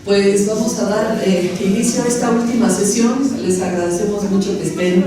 Pues vamos a dar inicio a esta última sesión. Les agradecemos mucho que estén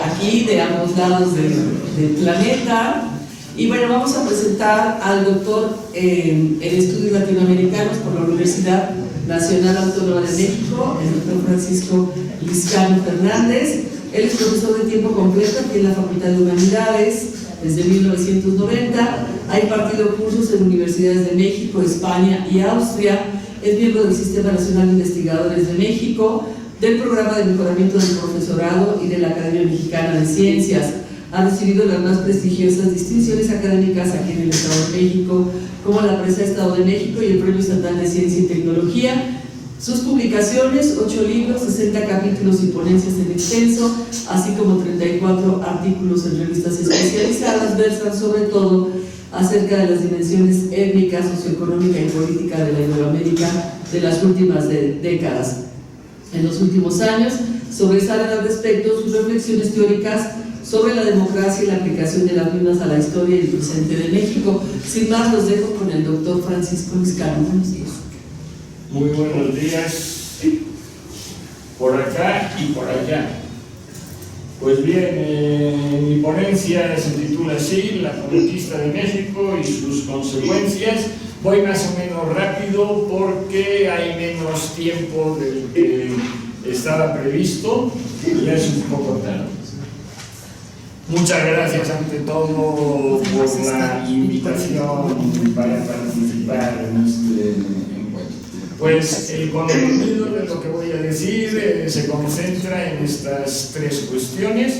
aquí de ambos lados del planeta. Y bueno, vamos a presentar al doctor en Estudios Latinoamericanos por la Universidad Nacional Autónoma de México, el doctor Francisco Lizcano Fernández. Él es profesor de tiempo completo aquí en la Facultad de Humanidades desde 1990. Ha impartido cursos en universidades de México, España y Austria. Es miembro del Sistema Nacional de Investigadores de México, del Programa de Mejoramiento del Profesorado y de la Academia Mexicana de Ciencias. Ha recibido las más prestigiosas distinciones académicas aquí en el Estado de México, como la Presa Estado de México y el Premio Estatal de Ciencia y Tecnología. Sus publicaciones, 8 libros, 60 capítulos y ponencias en extenso, así como 34 artículos en revistas especializadas, versan sobre todo acerca de las dimensiones étnica, socioeconómica y política de la Iberoamérica de las últimas décadas. En los últimos años sobresalen al respecto sus reflexiones teóricas sobre la democracia y la aplicación de las mismas a la historia y el presente de México. Sin más, los dejo con el doctor Francisco Lizcano. Buenos días. Muy buenos días, por acá y por allá. Pues bien, mi ponencia se titula así: La conquista de México y sus consecuencias. Voy más o menos rápido porque hay menos tiempo del que estaba previsto y ya es un poco tarde. Muchas gracias ante todo por la invitación para participar en este encuentro. Pues el contenido de lo que voy a decir se concentra en estas tres cuestiones.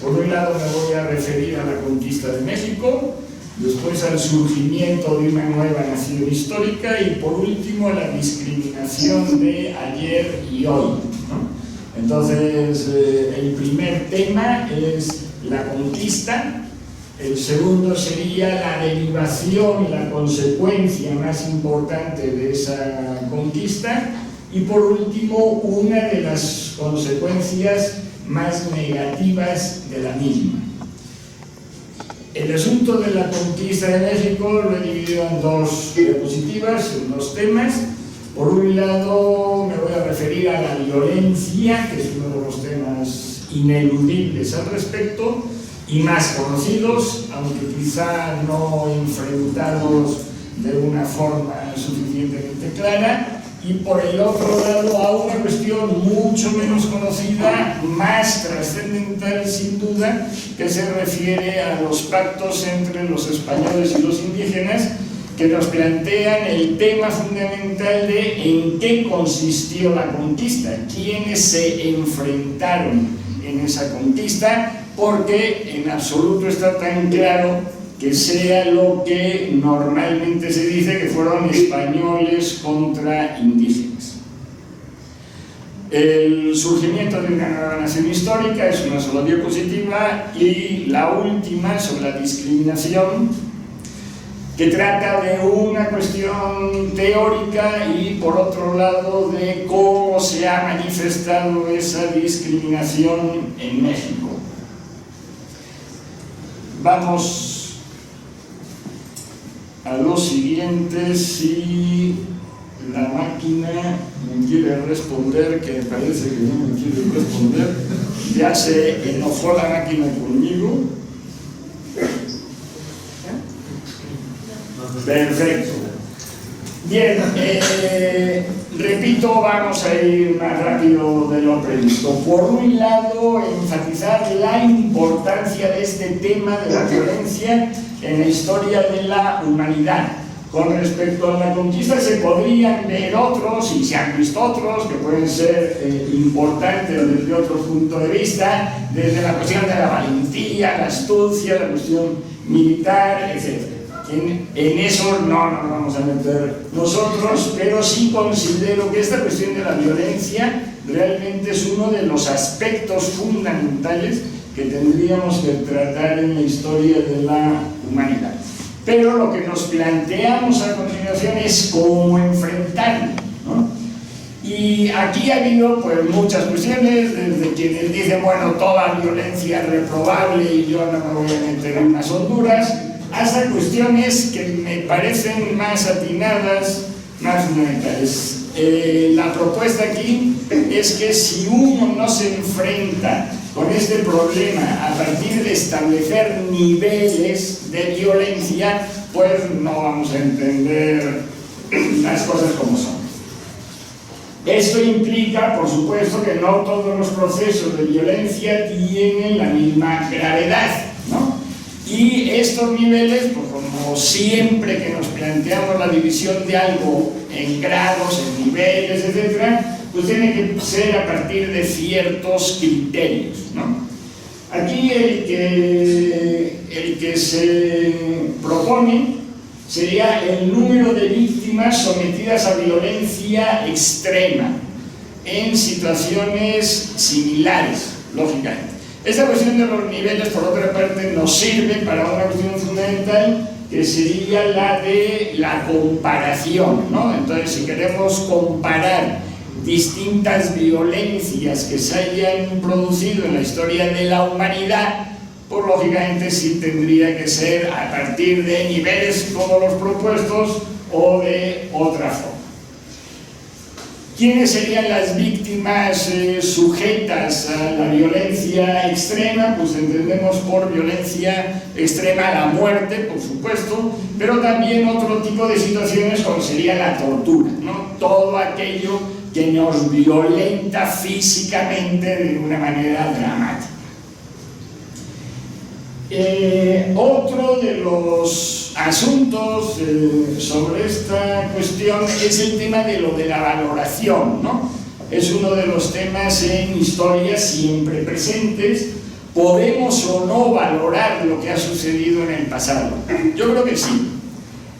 Por un lado me voy a referir a la conquista de México, después al surgimiento de una nueva nación histórica y por último a la discriminación de ayer y hoy, ¿no? Entonces, el primer tema es la conquista. El segundo sería la derivación, la consecuencia más importante de esa conquista. Y por último, una de las consecuencias más negativas de la misma. El asunto de la conquista de México lo he dividido en dos diapositivas, en dos temas. Por un lado, me voy a referir a la violencia, que es uno de los temas ineludibles al respecto y más conocidos, aunque quizá no enfrentados de una forma suficientemente clara, y por el otro lado a una cuestión mucho menos conocida, más trascendental sin duda, que se refiere a los pactos entre los españoles y los indígenas, que nos plantean el tema fundamental de en qué consistió la conquista, quiénes se enfrentaron en esa conquista, porque en absoluto está tan claro que sea lo que normalmente se dice, que fueron españoles contra indígenas. El surgimiento de una nueva nación histórica es una sola diapositiva, y la última sobre la discriminación, que trata de una cuestión teórica y por otro lado de cómo se ha manifestado esa discriminación en México. Vamos a lo siguiente. Si la máquina me quiere responder, que me parece que no me quiere responder, ya se enojó la máquina conmigo. Perfecto. Bien, repito, vamos a ir más rápido de lo previsto. Por un lado, enfatizar la importancia de este tema de la violencia en la historia de la humanidad. Con respecto a la conquista se podrían ver otros, y se han visto otros, que pueden ser importantes desde otro punto de vista, desde la cuestión de la valentía, la astucia, la cuestión militar, etc. En eso no nos vamos a meter nosotros, pero sí considero que esta cuestión de la violencia realmente es uno de los aspectos fundamentales que tendríamos que tratar en la historia de la humanidad. Pero lo que nos planteamos a continuación es cómo enfrentarlo, ¿no? Y aquí ha habido pues muchas cuestiones, desde quienes dicen, bueno, toda violencia es reprobable y yo no me voy a meter en unas honduras, hasta cuestiones que me parecen más atinadas, más fundamentales. la propuesta aquí es que si uno no se enfrenta con este problema a partir de establecer niveles de violencia, pues no vamos a entender las cosas como son. Esto implica, por supuesto, que no todos los procesos de violencia tienen la misma gravedad, ¿no? Y estos niveles, pues como siempre que nos planteamos la división de algo en grados, en niveles, etc., pues tiene que ser a partir de ciertos criterios, ¿no? Aquí el que se propone sería el número de víctimas sometidas a violencia extrema en situaciones similares, lógicamente. Esta cuestión de los niveles, por otra parte, nos sirve para una cuestión fundamental que sería la de la comparación, ¿no? Entonces, si queremos comparar distintas violencias que se hayan producido en la historia de la humanidad, pues lógicamente sí tendría que ser a partir de niveles como los propuestos o de otra forma. ¿Quiénes serían las víctimas sujetas a la violencia extrema? Pues entendemos por violencia extrema la muerte, por supuesto, pero también otro tipo de situaciones como sería la tortura, ¿no? Todo aquello que nos violenta físicamente de una manera dramática. Otro de los asuntos sobre esta cuestión es el tema de lo de la valoración, ¿no? Es uno de los temas en historia siempre presentes. ¿Podemos o no valorar lo que ha sucedido en el pasado? Yo creo que sí.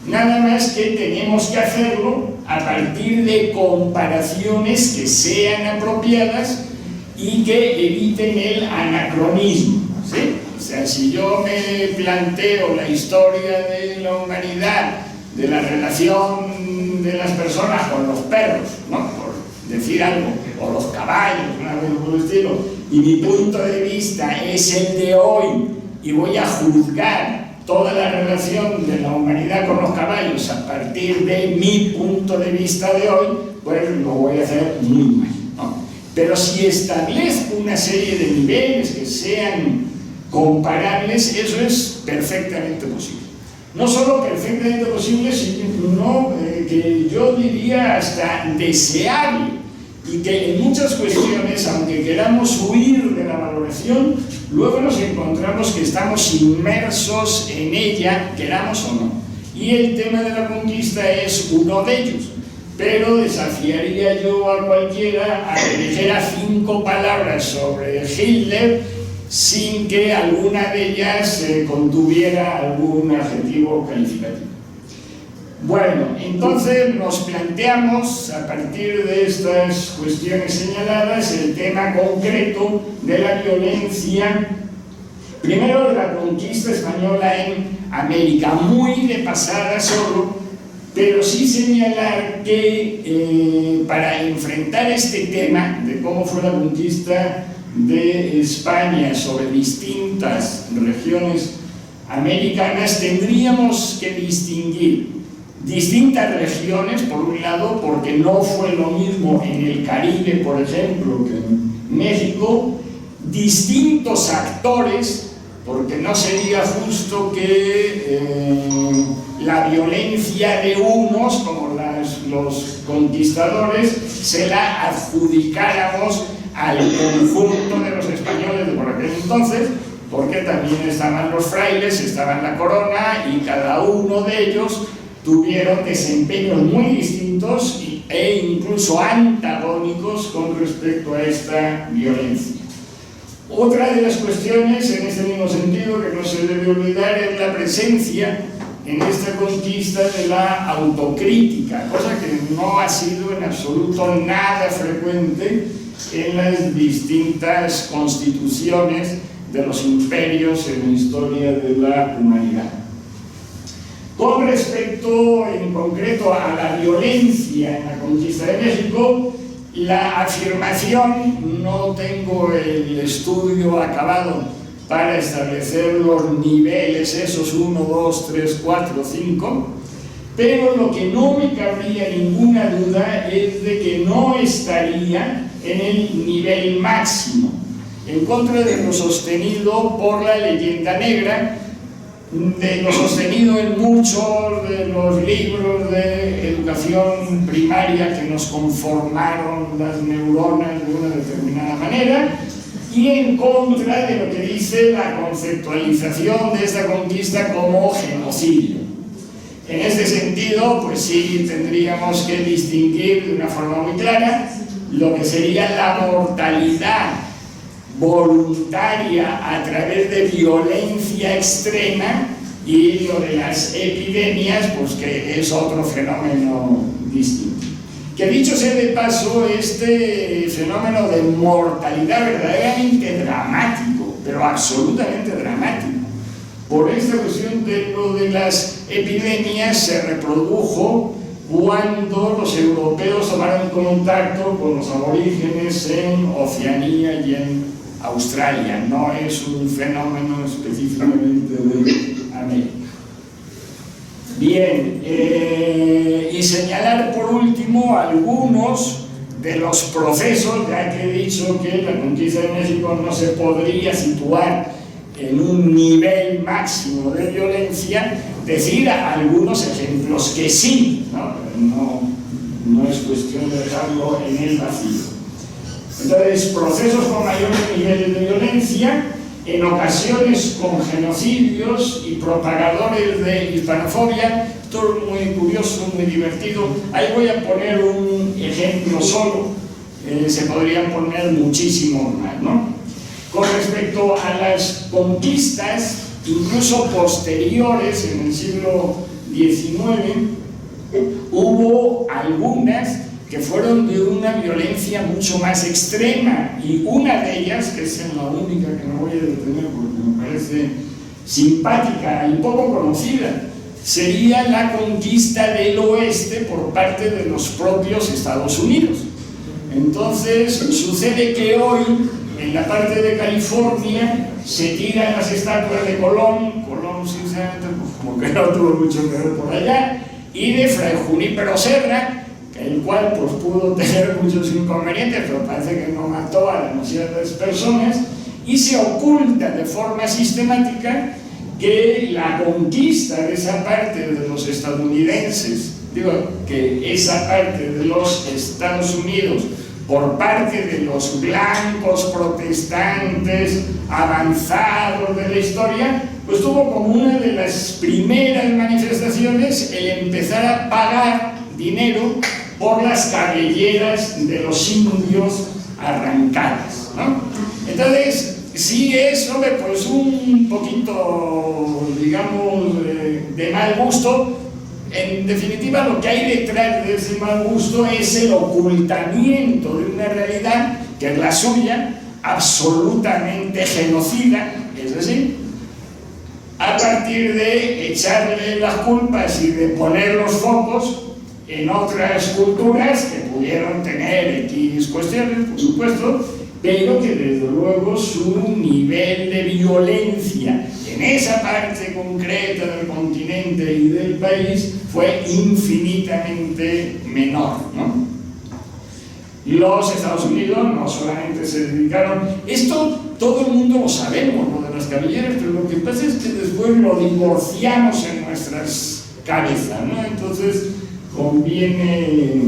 Nada más que tenemos que hacerlo a partir de comparaciones que sean apropiadas y que eviten el anacronismo, ¿sí? O sea, si yo me planteo la historia de la humanidad, de la relación de las personas con los perros, ¿no? Por decir algo, o los caballos, algo por el estilo, y mi punto de vista es el de hoy, y voy a juzgar toda la relación de la humanidad con los caballos a partir de mi punto de vista de hoy, pues lo voy a hacer muy mal, ¿no? Pero si establezco una serie de niveles que sean comparables, eso es perfectamente posible. No solo perfectamente posible, sino que yo diría hasta deseable, y que en muchas cuestiones, aunque queramos huir de la valoración, luego nos encontramos que estamos inmersos en ella, queramos o no. Y el tema de la conquista es uno de ellos. Pero desafiaría yo a cualquiera a que dijera 5 palabras sobre Hitler sin que alguna de ellas contuviera algún adjetivo calificativo. Bueno, entonces nos planteamos, a partir de estas cuestiones señaladas, el tema concreto de la violencia, primero de la conquista española en América, muy de pasada solo, pero sí señalar que para enfrentar este tema de cómo fue la conquista de España sobre distintas regiones americanas, tendríamos que distinguir distintas regiones, por un lado, porque no fue lo mismo en el Caribe, por ejemplo, que en México, distintos actores, porque no sería justo que la violencia de unos, como los conquistadores, se la adjudicáramos al conjunto de los españoles de por aquel entonces, porque también estaban los frailes, estaba la corona, y cada uno de ellos tuvieron desempeños muy distintos e incluso antagónicos con respecto a esta violencia. Otra de las cuestiones en este mismo sentido que no se debe olvidar es la presencia en esta conquista de la autocrítica, cosa que no ha sido en absoluto nada frecuente en las distintas constituciones de los imperios en la historia de la humanidad. Con respecto en concreto a la violencia en la conquista de México, la afirmación, no tengo el estudio acabado para establecer los niveles, esos 1, 2, 3, 4, 5, pero lo que no me cabría ninguna duda es de que no estaría en el nivel máximo, en contra de lo sostenido por la leyenda negra, de lo sostenido en muchos de los libros de educación primaria que nos conformaron las neuronas de una determinada manera, y en contra de lo que dice la conceptualización de esta conquista como genocidio. En este sentido, pues sí tendríamos que distinguir de una forma muy clara lo que sería la mortalidad voluntaria a través de violencia extrema y lo de las epidemias, pues que es otro fenómeno distinto. Que dicho sea de paso, este fenómeno de mortalidad verdaderamente dramático, pero absolutamente dramático, por esta cuestión de lo de las epidemias se reprodujo cuando los europeos tomaron contacto con los aborígenes en Oceanía y en Australia. No es un fenómeno específicamente de América. Bien, y señalar por último algunos de los procesos, ya que he dicho que la conquista de México no se podría situar en un nivel máximo de violencia, decir algunos ejemplos que sí, no es cuestión de dejarlo en el vacío. Entonces, procesos con mayores niveles de violencia, en ocasiones con genocidios y propagadores de hispanofobia. Esto es muy curioso, muy divertido. Ahí voy a poner un ejemplo solo, se podrían poner muchísimos más, ¿no? Con respecto a las conquistas, incluso posteriores en el siglo XIX, hubo algunas que fueron de una violencia mucho más extrema, y una de ellas, que es la única que me voy a detener porque me parece simpática y poco conocida, sería la conquista del oeste por parte de los propios Estados Unidos. Entonces, sucede que hoy, en la parte de California, se tiran las estatuas de Colón, sinceramente, pues, como que no tuvo mucho que ver por allá, y de Fray Junípero Serra, el cual pues pudo tener muchos inconvenientes, pero parece que no mató a demasiadas personas, y se oculta de forma sistemática que la conquista de esa parte de los estadounidenses, que esa parte de los Estados Unidos por parte de los blancos protestantes avanzados de la historia, pues tuvo como una de las primeras manifestaciones el empezar a pagar dinero por las cabelleras de los indios arrancadas, ¿no? Entonces, sí es, hombre, pues un poquito, digamos, de mal gusto. En definitiva, lo que hay detrás de ese mal gusto es el ocultamiento de una realidad que es la suya, absolutamente genocida, es decir, a partir de echarle las culpas y de poner los focos en otras culturas que pudieron tener X cuestiones, por supuesto, pero que desde luego su nivel de violencia en esa parte concreta del continente y del país fue infinitamente menor, ¿no? Los Estados Unidos no solamente se dedicaron, esto todo el mundo lo sabemos, lo de las cabelleras, pero lo que pasa es que después lo divorciamos en nuestras cabezas, ¿no? Entonces conviene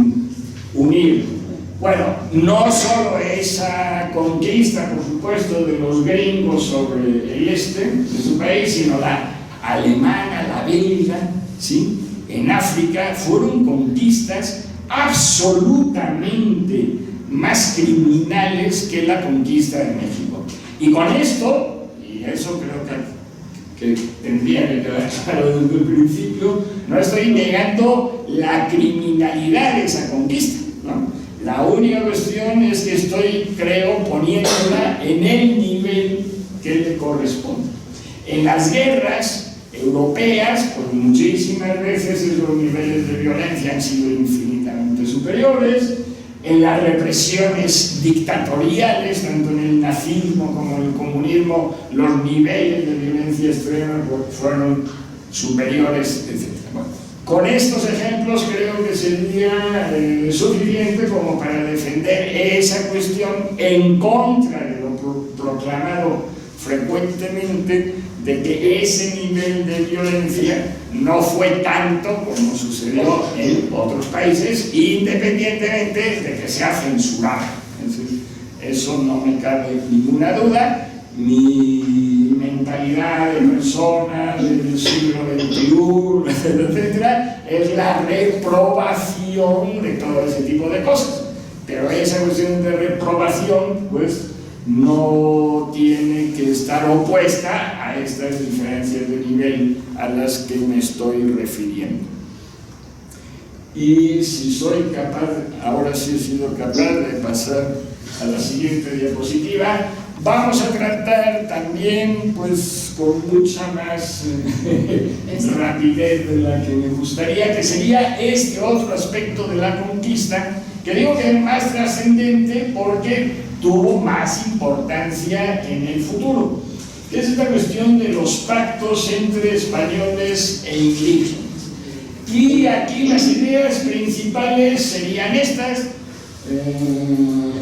unir. Bueno, no solo esa conquista, por supuesto, de los gringos sobre el este de su país, sino la alemana, la belga, ¿sí? En África fueron conquistas absolutamente más criminales que la conquista de México. Y con esto, y eso creo que tendría que quedar claro desde el principio, no estoy negando la criminalidad de esa conquista, ¿no? La única cuestión es que estoy, creo, poniéndola en el nivel que le corresponde. En las guerras europeas, pues muchísimas veces esos niveles de violencia han sido infinitamente superiores. En las represiones dictatoriales, tanto en el nazismo como en el comunismo, los niveles de violencia extrema fueron superiores, etc. Bueno, Con estos ejemplos creo que sería suficiente como para defender esa cuestión en contra de lo proclamado frecuentemente de que ese nivel de violencia no fue tanto como sucedió en otros países, independientemente de que sea censurado. Es decir, eso no me cabe ninguna duda. Mi mentalidad de persona del siglo XXI, etcétera, es la reprobación de todo ese tipo de cosas. Pero esa cuestión de reprobación, pues, no tiene que estar opuesta a estas diferencias de nivel a las que me estoy refiriendo. Y si soy capaz, ahora sí he sido capaz de pasar a la siguiente diapositiva, vamos a tratar también, pues, con mucha más rapidez de la que me gustaría, que sería este otro aspecto de la conquista, que digo que es más trascendente porque tuvo más importancia en el futuro, que es esta cuestión de los pactos entre españoles e indígenas. Y aquí las ideas principales serían estas.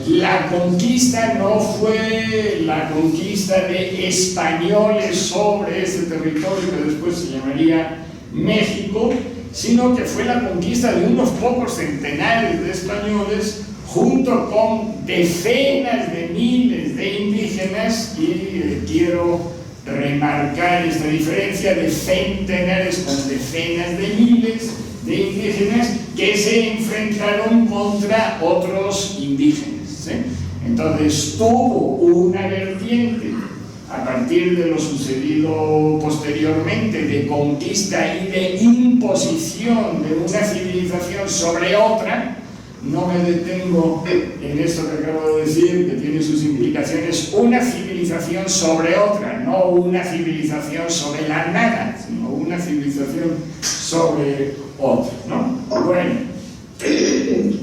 La conquista no fue la conquista de españoles sobre ese territorio que después se llamaría México, sino que fue la conquista de unos pocos centenares de españoles junto con decenas de miles de indígenas, y quiero remarcar esta diferencia de centenares con decenas de miles de indígenas que se enfrentaron contra otros indígenas, ¿sí? Entonces tuvo una vertiente a partir de lo sucedido posteriormente de conquista y de imposición de una civilización sobre otra. No me detengo en esto que acabo de decir, que tiene sus implicaciones. Una civilización sobre otra, no una civilización sobre la nada, sino una civilización sobre otra, ¿no? Bueno,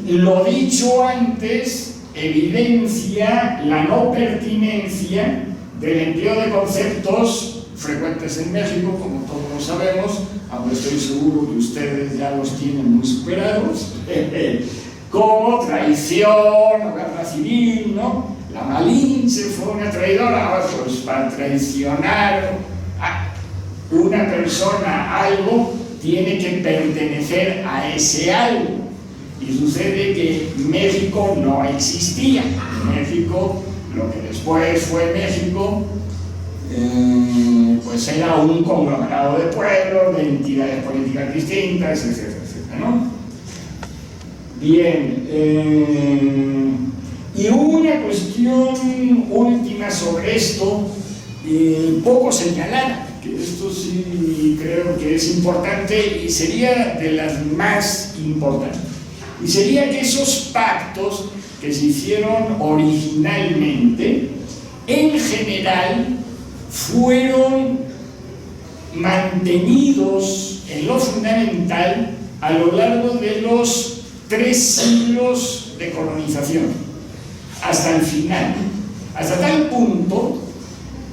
lo dicho antes evidencia la no pertinencia del empleo de conceptos frecuentes en México, como todos lo sabemos, aunque estoy seguro que ustedes ya los tienen muy superados, como traición o guerra civil, ¿no? La Malinche fue una traidora, pues para traicionar a una persona algo, tiene que pertenecer a ese algo. Y sucede que México no existía. México, lo que después fue México, pues era un conglomerado de pueblos, de entidades políticas distintas, etcétera, etcétera, ¿no? Bien, y una cuestión última sobre esto, poco señalada, que esto sí creo que es importante y sería de las más importantes, y sería que esos pactos que se hicieron originalmente, en general, fueron mantenidos en lo fundamental a lo largo de los 3 siglos de colonización, hasta el final, hasta tal punto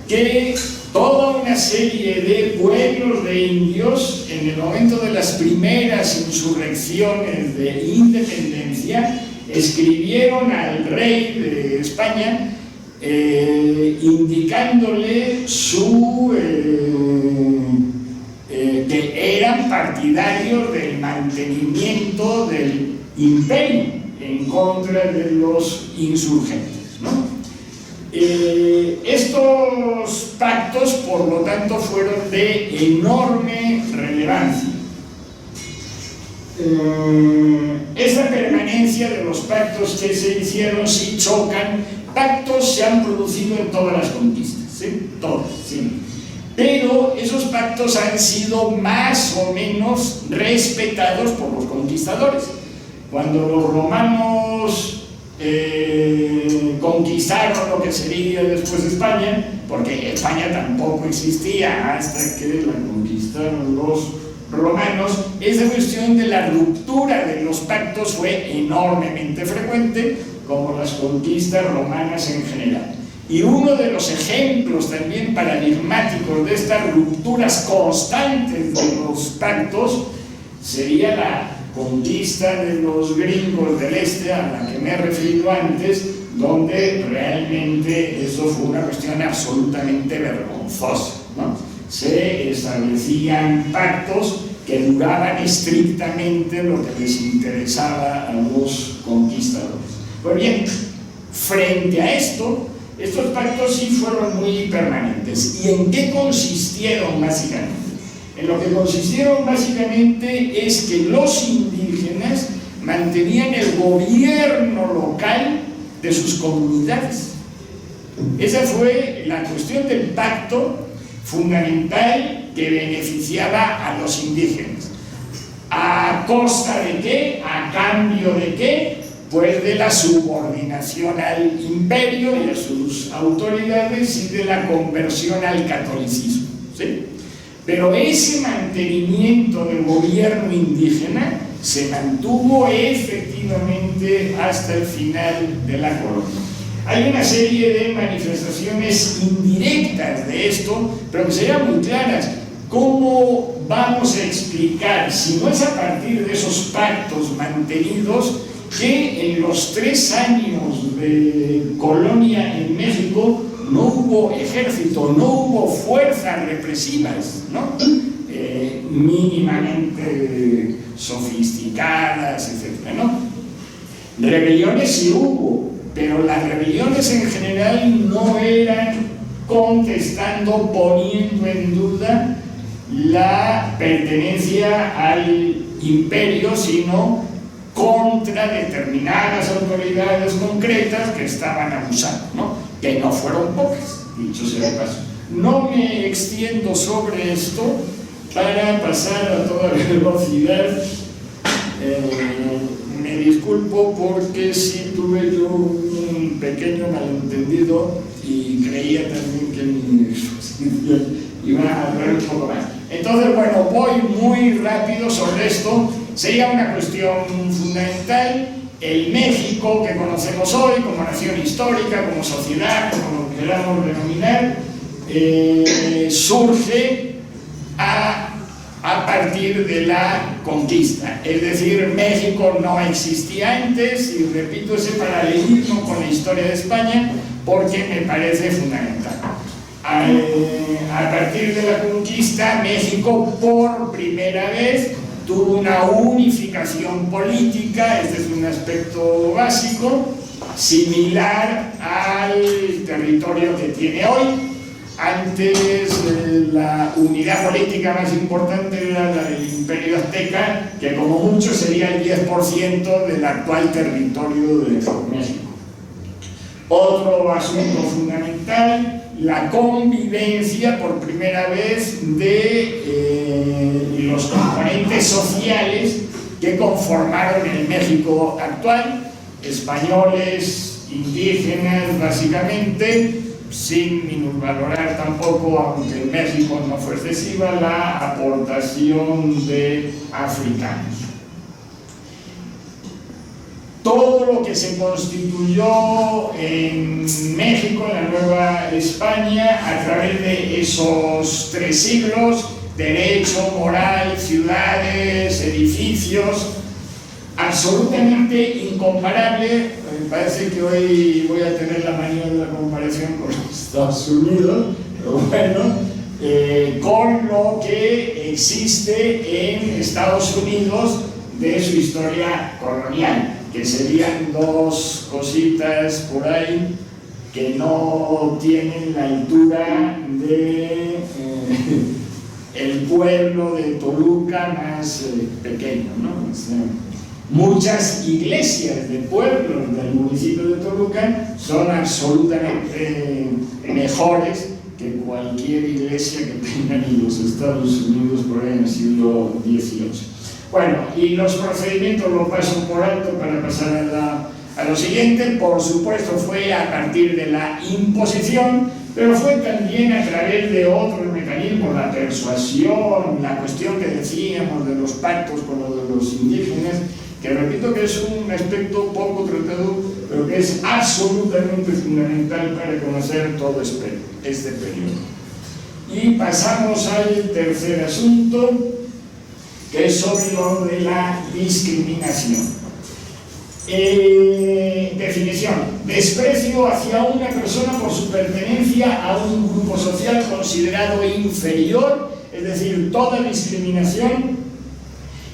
que toda una serie de pueblos de indios, en el momento de las primeras insurrecciones de independencia, escribieron al rey de España indicándole que eran partidarios del mantenimiento del imperio en contra de los insurgentes, ¿no? Estos pactos, por lo tanto, fueron de enorme relevancia. Esta permanencia de los pactos que se hicieron sí chocan. Pactos se han producido en todas las conquistas, ¿sí? Todas, sí. Pero esos pactos han sido más o menos respetados por los conquistadores. Cuando los romanos conquistaron lo que sería después España, porque España tampoco existía hasta que la conquistaron los romanos, esa cuestión de la ruptura de los pactos fue enormemente frecuente, como las conquistas romanas en general. Y uno de los ejemplos también paradigmáticos de estas rupturas constantes de los pactos sería la conquista de los gringos del este a la que me he referido antes, donde realmente eso fue una cuestión absolutamente vergonzosa, ¿no? Se establecían pactos que duraban estrictamente lo que les interesaba a los conquistadores. Pues bien, frente a esto, estos pactos sí fueron muy permanentes. ¿Y en qué consistieron básicamente? En lo que consistieron básicamente es que los indígenas mantenían el gobierno local de sus comunidades. Esa fue la cuestión del pacto fundamental que beneficiaba a los indígenas. ¿A costa de qué? ¿A cambio de qué? Pues de la subordinación al imperio y a sus autoridades y de la conversión al catolicismo, ¿sí? Pero ese mantenimiento del gobierno indígena se mantuvo efectivamente hasta el final de la colonia. Hay una serie de manifestaciones indirectas de esto, pero que serían muy claras. ¿Cómo vamos a explicar, si no es a partir de esos pactos mantenidos, que en los 3 años de colonia en México no hubo ejército, no hubo fuerzas represivas, ¿no? Mínimamente sofisticadas, etc., ¿no? Rebeliones sí hubo, pero las rebeliones en general no eran contestando, poniendo en duda la pertenencia al imperio, sino contra determinadas autoridades concretas que estaban abusando, ¿no? Que no fueron pocas, dicho sea de paso. No me extiendo sobre esto para pasar a toda velocidad. Me disculpo porque sí tuve yo un pequeño malentendido y creía también que mi exposición iba a durar un poco más. Entonces, bueno, voy muy rápido sobre esto. Sería una cuestión fundamental. El México que conocemos hoy como nación histórica, como sociedad, como lo queramos denominar, surge a partir de la conquista. Es decir, México no existía antes, y repito ese paralelismo con la historia de España porque me parece fundamental. A partir de la conquista, México por primera vez tuvo una unificación política. Este es un aspecto básico, similar al territorio que tiene hoy. Antes la unidad política más importante era la del Imperio Azteca, que como mucho sería el 10% del actual territorio de México. Otro asunto fundamental, la convivencia por primera vez de los componentes sociales que conformaron el México actual, españoles, indígenas básicamente, sin minusvalorar tampoco, aunque en México no fue excesiva, la aportación de africanos. Todo lo que se constituyó en México, en la Nueva España, a través de esos 3 siglos, derecho, moral, ciudades, edificios, absolutamente incomparable. Me parece que hoy voy a tener la manía de la comparación con los Estados Unidos, pero bueno, con lo que existe en Estados Unidos de su historia colonial, que serían 2 cositas por ahí que no tienen la altura de el pueblo de Toluca más pequeño, ¿no? O sea, muchas iglesias de pueblos del municipio de Toluca son absolutamente mejores que cualquier iglesia que tengan en los Estados Unidos por ahí en el siglo XVIII. Bueno, y los procedimientos los paso por alto para pasar a lo siguiente. Por supuesto fue a partir de la imposición, pero fue también a través de otros mecanismos, la persuasión, la cuestión que decíamos de los pactos con los indígenas, que repito que es un aspecto poco tratado, pero que es absolutamente fundamental para conocer todo este periodo. Y pasamos al tercer asunto, que es sobre lo de la discriminación. Definición: desprecio hacia una persona por su pertenencia a un grupo social considerado inferior, es decir, toda discriminación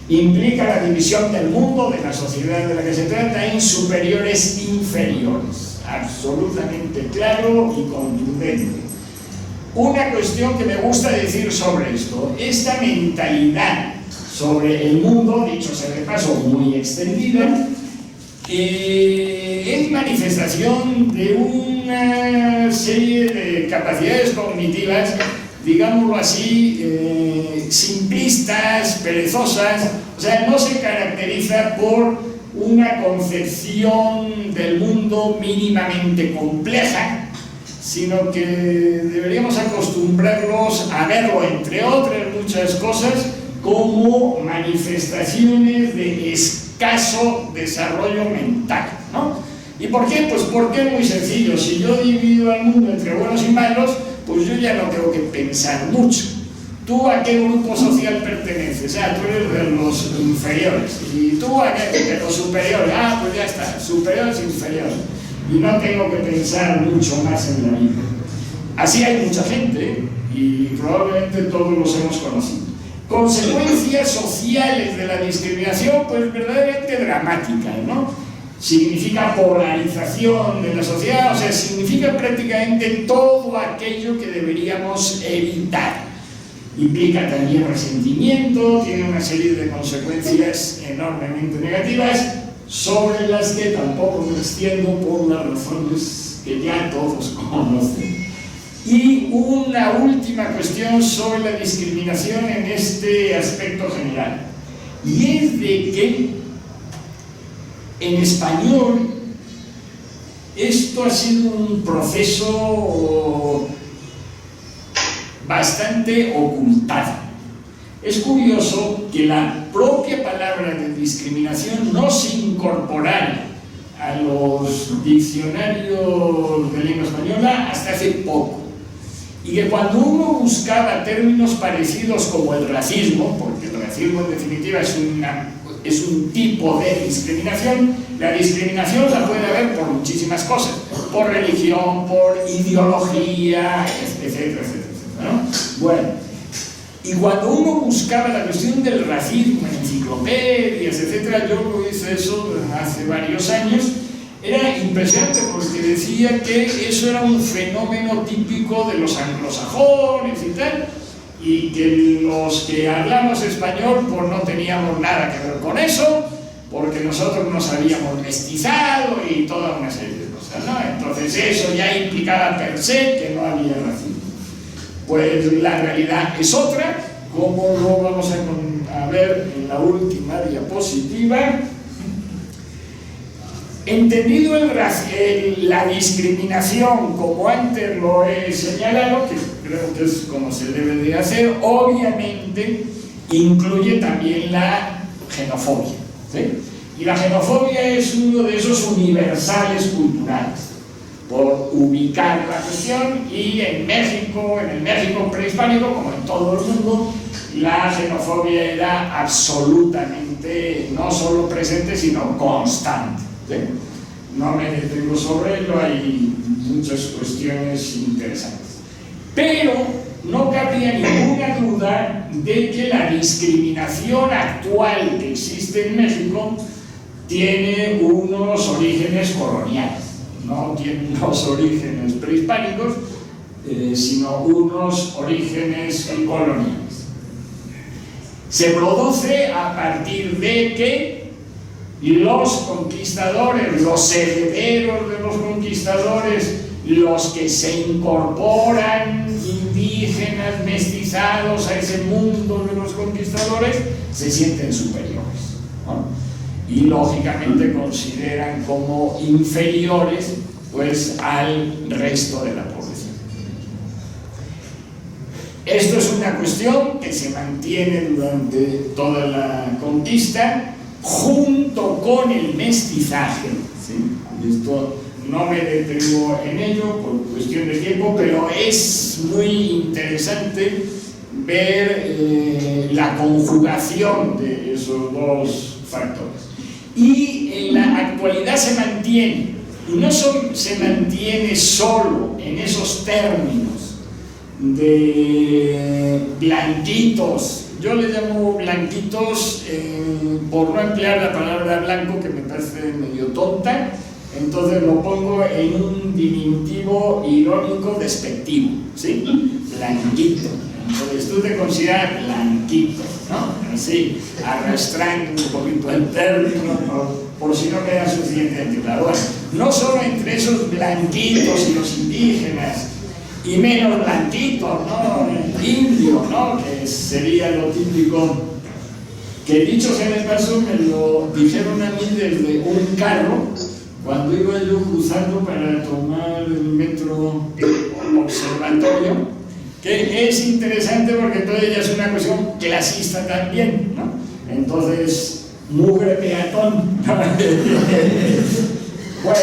implica la división del mundo, de la sociedad de la que se trata, en superiores e inferiores. Absolutamente claro y contundente. Una cuestión que me gusta decir sobre esto: esta mentalidad sobre el mundo, dicho sea de paso, muy extendida, es manifestación de una serie de capacidades cognitivas, digámoslo así, simplistas, perezosas. O sea, no se caracteriza por una concepción del mundo mínimamente compleja, sino que deberíamos acostumbrarlos a verlo, entre otras muchas cosas, como manifestaciones de escaso desarrollo mental, ¿no? ¿Y por qué? Pues porque es muy sencillo. Si yo divido al mundo entre buenos y malos, pues yo ya no tengo que pensar mucho. ¿Tú a qué grupo social perteneces? Ah, tú eres de los inferiores. ¿Y tú a qué? De los superiores. Ah, pues ya está, superiores e inferiores. Y no tengo que pensar mucho más en la vida. Así hay mucha gente, y probablemente todos los hemos conocido. Consecuencias sociales de la discriminación, pues verdaderamente dramáticas, ¿no? Significa polarización de la sociedad, o sea, significa prácticamente todo aquello que deberíamos evitar. Implica también resentimiento, tiene una serie de consecuencias enormemente negativas, sobre las que tampoco me extiendo por las razones que ya todos conocen. Y una última cuestión sobre la discriminación en este aspecto general, y es de que en español esto ha sido un proceso bastante ocultado. Es curioso que la propia palabra de discriminación no se incorporara a los diccionarios de lengua española hasta hace poco. Y que cuando uno buscaba términos parecidos como el racismo, porque el racismo en definitiva es un tipo de discriminación, la discriminación la puede haber por muchísimas cosas, por religión, por ideología, etcétera, etcétera, ¿no? Bueno, y cuando uno buscaba la cuestión del racismo en enciclopedias, etcétera, yo lo hice eso hace varios años. Era impresionante porque decía que eso era un fenómeno típico de los anglosajones y tal, y que los que hablamos español pues no teníamos nada que ver con eso, porque nosotros nos habíamos mestizado y toda una serie de cosas, ¿no? Entonces eso ya implicaba per se que no había racismo. Pues la realidad es otra, como lo vamos a ver en la última diapositiva. Entendido la discriminación como antes lo he señalado, que creo que es como se debe de hacer, obviamente incluye también la xenofobia, ¿sí? Y la xenofobia es uno de esos universales culturales, por ubicar la cuestión, y en México, en el México prehispánico, como en todo el mundo, la xenofobia era absolutamente no solo presente, sino constante. ¿Sí? No me detengo sobre ello, hay muchas cuestiones interesantes. Pero no cabría ninguna duda de que la discriminación actual que existe en México tiene unos orígenes coloniales, no tiene unos orígenes prehispánicos, sino unos orígenes coloniales. Se produce a partir de que los conquistadores, los herederos de los conquistadores, los que se incorporan indígenas, mestizados a ese mundo de los conquistadores, se sienten superiores, ¿no? Y lógicamente consideran como inferiores pues al resto de la población. Esto es una cuestión que se mantiene durante toda la conquista, junto con el mestizaje, ¿sí? Esto no me detengo en ello por cuestión de tiempo, pero es muy interesante ver la conjugación de esos dos factores. Y en la actualidad se mantiene, y no se mantiene solo en esos términos de blanquitos. Yo le llamo blanquitos por no emplear la palabra blanco, que me parece medio tonta, entonces lo pongo en un diminutivo irónico despectivo, ¿sí? Blanquito. Entonces tú te consideras blanquito, ¿no? Así, arrastrando un poquito el término, por si no queda suficientemente claro. Bueno, no solo entre esos blanquitos y los indígenas, y menos blanquitos, ¿no? Indio, ¿no? Que sería lo típico, que dicho sea de paso, me lo dijeron a mí desde un carro, cuando iba yo cruzando para tomar el metro observatorio, que es interesante porque entonces ya es una cuestión clasista también, ¿no? Entonces, mugre peatón. Bueno,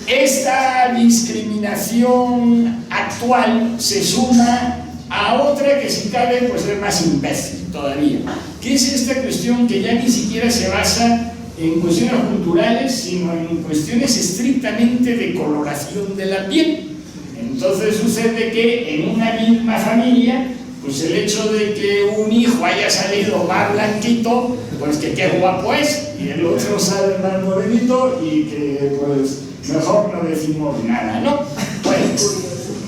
esta discriminación actual se suma a otra que, si cabe, pues es más imbécil todavía, que es esta cuestión que ya ni siquiera se basa en cuestiones culturales, sino en cuestiones estrictamente de coloración de la piel. Entonces sucede que en una misma familia, pues el hecho de que un hijo haya salido más blanquito, pues que qué guapo es, y el otro sale más morenito y que pues mejor no decimos nada, ¿no? Pues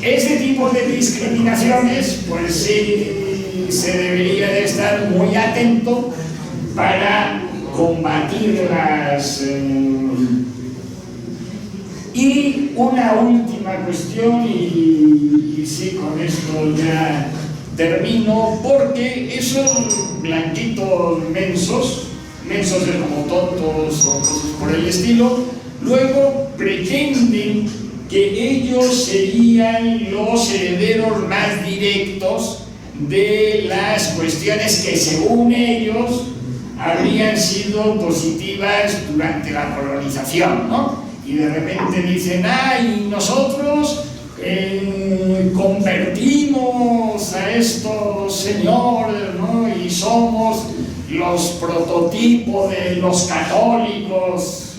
ese tipo de discriminaciones, pues sí se debería de estar muy atento para combatirlas. Y una última cuestión, y sí, con esto ya termino, porque esos blanquitos mensos es como tontos o cosas por el estilo, luego pretenden que ellos serían los herederos más directos de las cuestiones que, según ellos, habrían sido positivas durante la colonización, ¿no? Y de repente dicen, ¡ay, nosotros convertimos a estos señores, ¿no? Y somos los prototipos de los católicos,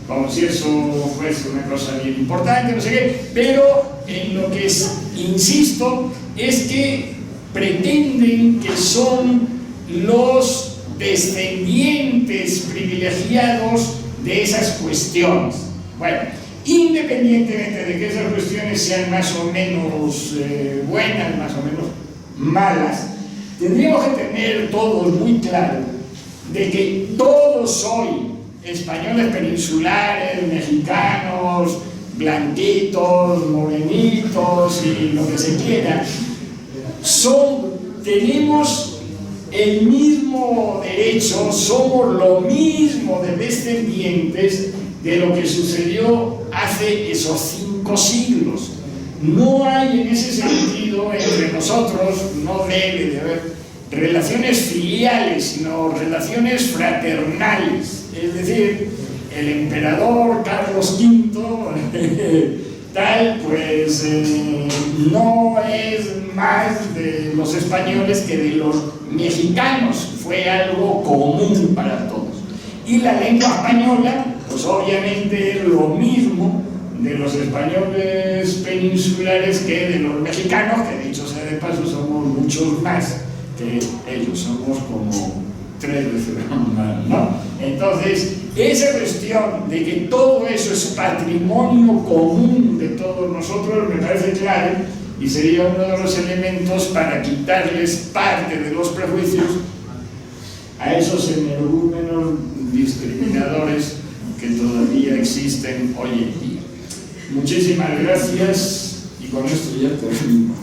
como si eso fuese una cosa bien importante, no sé qué, pero en lo que insisto es que pretenden que son los descendientes privilegiados de esas cuestiones. Bueno, independientemente de que esas cuestiones sean más o menos buenas, más o menos malas, tendríamos que tener todos muy claro de que todos hoy, españoles peninsulares, mexicanos, blanquitos, morenitos y lo que se quiera, tenemos el mismo derecho, somos lo mismo de descendientes de lo que sucedió hace esos 5 siglos. No hay en ese sentido entre nosotros, no debe de haber relaciones filiales, sino relaciones fraternales. Es decir, el emperador Carlos V, tal, pues no es más de los españoles que de los mexicanos, fue algo común para todos. Y la lengua española, pues obviamente es lo mismo de los españoles peninsulares que de los mexicanos, que dicho sea de paso somos muchos más que ellos, somos como 3 veces más, ¿no? Entonces, esa cuestión de que todo eso es patrimonio común de todos nosotros me parece clave y sería uno de los elementos para quitarles parte de los prejuicios a esos energúmenos discriminadores que todavía existen hoy en día. Muchísimas gracias y con esto ya termino.